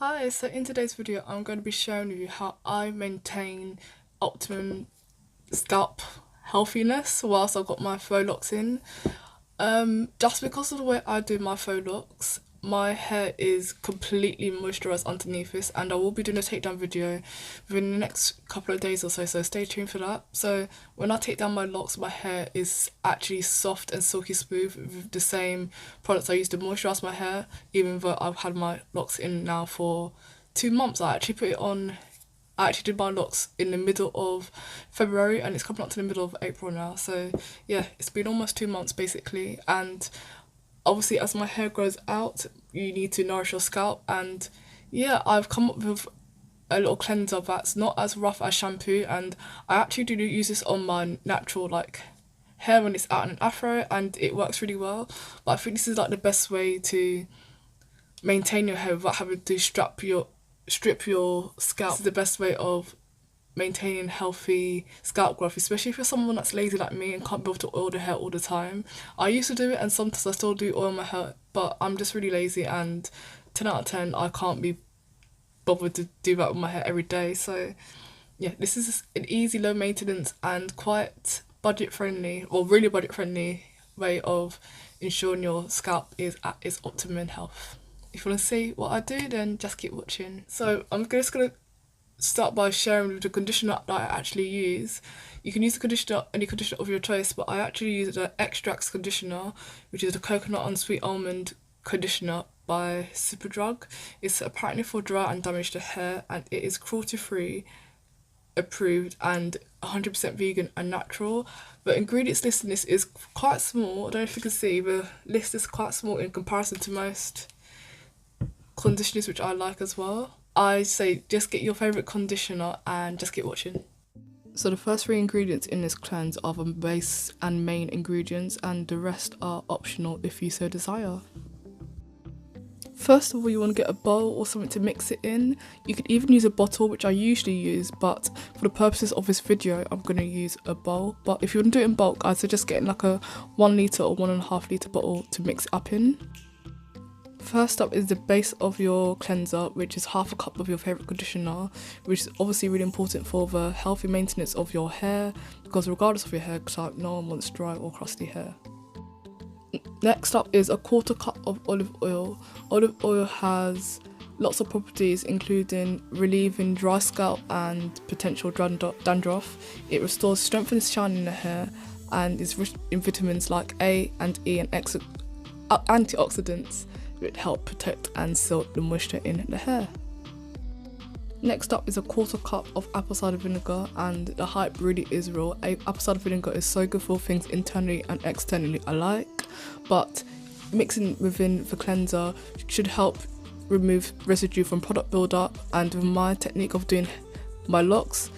Hi, so in today's video I'm going to be showing you how I maintain optimum scalp healthiness whilst I've got my faux locks in. Just because of the way I do my faux locks, my hair is completely moisturised underneath this, and I will be doing a takedown video within the next couple of days or so stay tuned for that. So when I take down my locks, my hair is actually soft and silky smooth with the same products I use to moisturise my hair, even though I've had my locks in now for 2 months. I actually did my locks in the middle of February and it's coming up to the middle of April now. So yeah, it's been almost 2 months basically. And obviously as my hair grows out, you need to nourish your scalp. And yeah, I've come up with a little cleanser that's not as rough as shampoo. And I actually do use this on my natural hair when it's out in an afro, and it works really well. But I think this is the best way to maintain your hair without having to strip your scalp. This is the best way of maintaining healthy scalp growth, especially if you're someone that's lazy like me and can't be able to oil the hair all the time. I used to do it and sometimes I still do oil my hair, but I'm just really lazy, and 10 out of 10 I can't be bothered to do that with my hair every day. So yeah, this is an easy, low maintenance and quite budget friendly, or really budget friendly way of ensuring your scalp is at its optimum health. If you want to see what I do, then just keep watching. So I'm just going to start by sharing with the conditioner that I actually use. You can use the conditioner, any conditioner of your choice, but I actually use the Extracts conditioner, which is the coconut and sweet almond conditioner by Superdrug. It's apparently for dry and damaged hair, and it is cruelty free, approved, and 100% vegan and natural. The ingredients list in this is quite small. I don't know if you can see, the list is quite small in comparison to most conditioners, which I like as well. I say just get your favourite conditioner and just keep watching. So the first 3 ingredients in this cleanse are the base and main ingredients, and the rest are optional if you so desire. First of all, you want to get a bowl or something to mix it in. You could even use a bottle, which I usually use, but for the purposes of this video I'm going to use a bowl. But if you want to do it in bulk, I'd suggest getting a 1 litre or 1.5 litre bottle to mix it up in. First up is the base of your cleanser, which is half a cup of your favourite conditioner, which is obviously really important for the healthy maintenance of your hair, because regardless of your hair type, no one wants dry or crusty hair. Next up is a 1/4 cup of olive oil. Olive oil has lots of properties, including relieving dry scalp and potential dandruff. It restores strength and shine in the hair, and is rich in vitamins like A and E and antioxidants, which help protect and seal the moisture in the hair. Next up is a 1/4 cup of apple cider vinegar, and the hype really is real. Apple cider vinegar is so good for things internally and externally alike, but mixing within the cleanser should help remove residue from product buildup. And with my technique of doing my locks,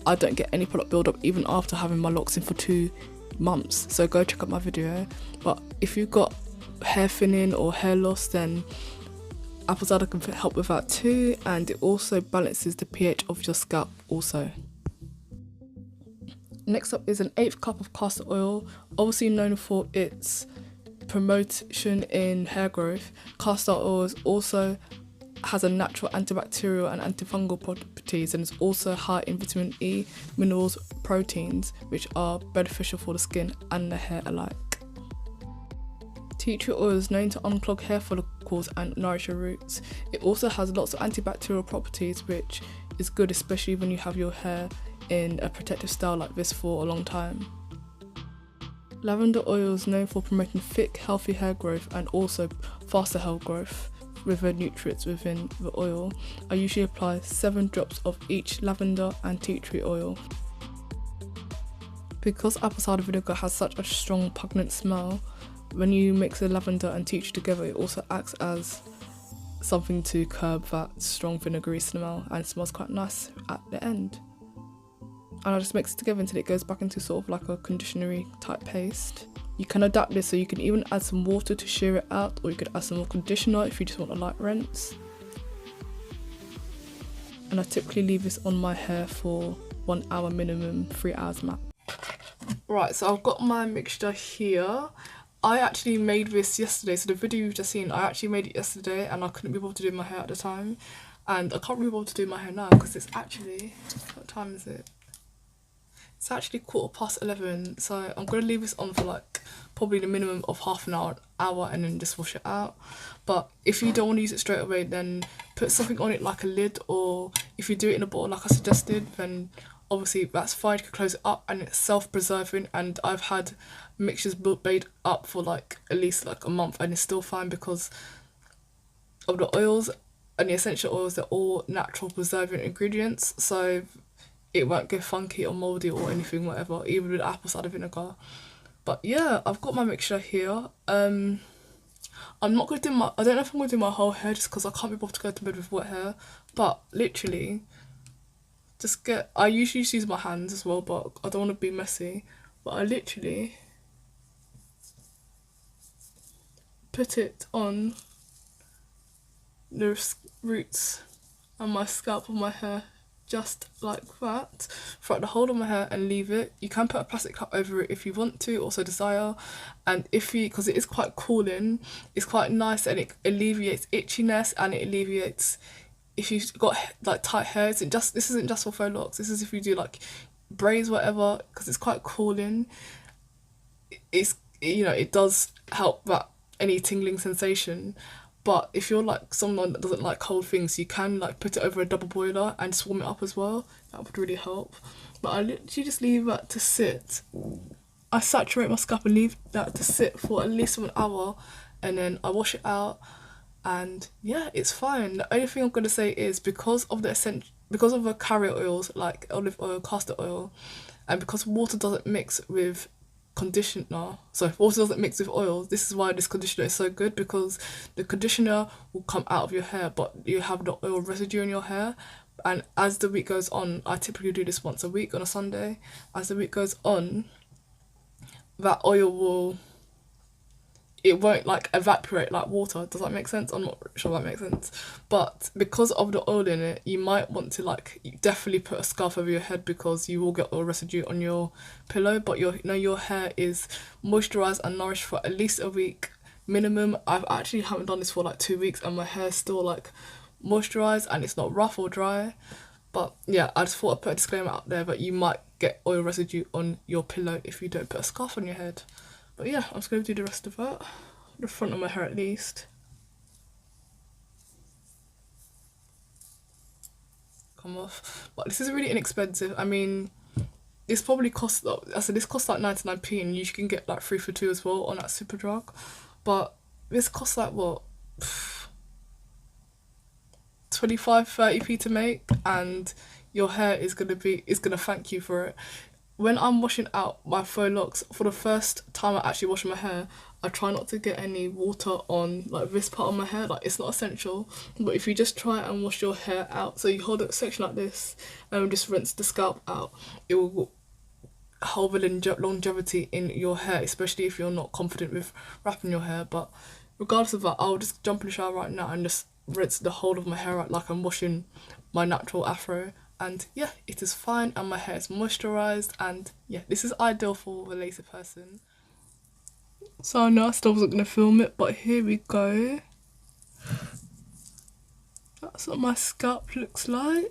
I don't get any product buildup even after having my locks in for 2 months. So go check out my video. But if you've got hair thinning or hair loss, then apple cider can help with that too, and it also balances the pH of your scalp also. Next up is an 1/8 cup of castor oil, obviously known for its promotion in hair growth. Castor oil also has a natural antibacterial and antifungal properties, and is also high in vitamin E, minerals, proteins, which are beneficial for the skin and the hair alike. Tea tree oil is known to unclog hair follicles and nourish your roots. It also has lots of antibacterial properties, which is good especially when you have your hair in a protective style like this for a long time. Lavender oil is known for promoting thick, healthy hair growth and also faster hair growth with the nutrients within the oil. I usually apply 7 drops of each lavender and tea tree oil. Because apple cider vinegar has such a strong pungent smell, when you mix the lavender and tea tree together, it also acts as something to curb that strong vinegary smell, and it smells quite nice at the end. And I just mix it together until it goes back into sort of like a conditioner type paste. You can adapt this, so you can even add some water to shear it out, or you could add some more conditioner if you just want a light rinse. And I typically leave this on my hair for 1 hour minimum, 3 hours max. Right, so I've got my mixture here. I actually made this yesterday, so the video you've just seen, I actually made it yesterday and I couldn't be able to do my hair at the time. And I can't be able to do my hair now because it's actually, what time is it? It's actually 11:15, so I'm going to leave this on for like probably the minimum of half an hour and then just wash it out. But if you don't want to use it straight away, then put something on it like a lid, or if you do it in a bottle like I suggested, then obviously that's fine, you can close it up and it's self-preserving. And I've had mixtures made up for like at least like a month and it's still fine because of the oils and the essential oils. They're all natural preserving ingredients, so it won't go funky or mouldy or anything, whatever, even with apple cider vinegar. But yeah, I've got my mixture here. I'm not gonna do I don't know if I'm gonna do my whole hair just because I can't be bothered to go to bed with wet hair. But literally, I usually just use my hands as well, but I don't want to be messy. But I literally put it on the roots and my scalp of my hair, just like that, throughout the whole of my hair, and leave it. You can put a plastic cap over it if you want to, also desire. And because it is quite cooling, it's quite nice and it alleviates itchiness and it alleviates if you've got like tight hairs. This isn't just for faux locks, this is if you do like braids, whatever, because it's quite cooling. It does help that any tingling sensation. But if you're like someone that doesn't like cold things, you can like put it over a double boiler and just warm it up as well. That would really help. But I literally just leave that to sit. I saturate my scalp and leave that to sit for at least 1 hour, and then I wash it out, and yeah, it's fine. The only thing I'm gonna say is because of the carrier oils like olive oil, castor oil, and because water doesn't mix with water doesn't mix with oils. This is why this conditioner is so good, because the conditioner will come out of your hair but you have the oil residue in your hair. And as the week goes on, I typically do this once a week on a Sunday. As the week goes on, that oil won't like evaporate like water. Does that make sense? I'm not sure that makes sense. But because of the oil in it, you might want to definitely put a scarf over your head because you will get oil residue on your pillow. But your hair is moisturised and nourished for at least a week minimum. I've actually haven't done this for like 2 weeks and my hair's still like moisturised and it's not rough or dry. But yeah, I just thought I'd put a disclaimer out there that you might get oil residue on your pillow if you don't put a scarf on your head. But yeah, I'm just going to do the rest of that. The front of my hair at least. Come off. But this is really inexpensive. I mean, this probably costs, this costs like 99p and you can get like 3 for 2 as well on that Superdrug. But this costs like what? 25-30p to make, and your hair is gonna thank you for it. When I'm washing out my faux locks, for the first time I actually wash my hair, I try not to get any water on like this part of my hair. Like, it's not essential, but if you just try and wash your hair out, so you hold a section like this and just rinse the scalp out, it will hold the longevity in your hair, especially if you're not confident with wrapping your hair. But regardless of that, I'll just jump in the shower right now and just rinse the whole of my hair out like I'm washing my natural afro. And yeah, it is fine and my hair is moisturised, and yeah, this is ideal for a lazy person. So I know I still wasn't going to film it, but here we go. That's what my scalp looks like.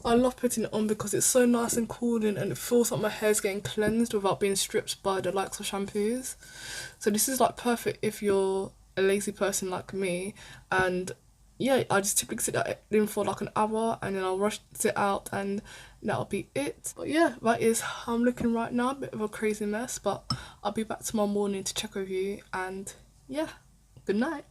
I love putting it on because it's so nice and cooling and it feels like my hair's getting cleansed without being stripped by the likes of shampoos. So this is like perfect if you're a lazy person like me. And yeah, I just typically sit in for like an hour and then I'll rush it out and that'll be it. But yeah, that is how I'm looking right now. A bit of a crazy mess, but I'll be back tomorrow morning to check with you, and yeah, good night.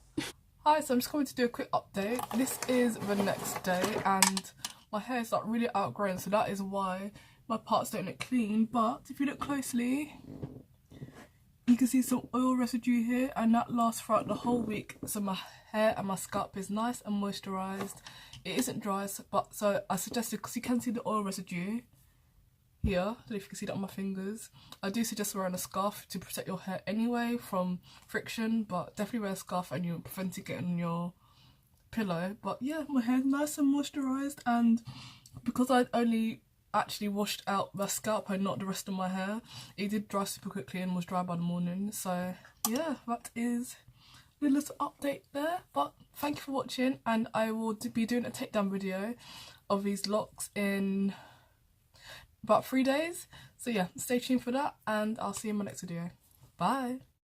Hi, so I'm just going to do a quick update. This is the next day and my hair is like really outgrown, so that is why my parts don't look clean. But if you look closely, you can see some oil residue here, and that lasts throughout the whole week. So my hair and my scalp is nice and moisturised. It isn't dry, but so I suggested, because you can see the oil residue here, I don't know if you can see that on my fingers. I do suggest wearing a scarf to protect your hair anyway from friction, but definitely wear a scarf and you'll prevent it getting on your pillow. But yeah, my hair's nice and moisturised, and because I only actually washed out the scalp and not the rest of my hair, it did dry super quickly and was dry by the morning. So yeah, that is the little update there. But thank you for watching, and I will be doing a takedown video of these locks in about 3 days. So yeah, stay tuned for that, and I'll see you in my next video. Bye.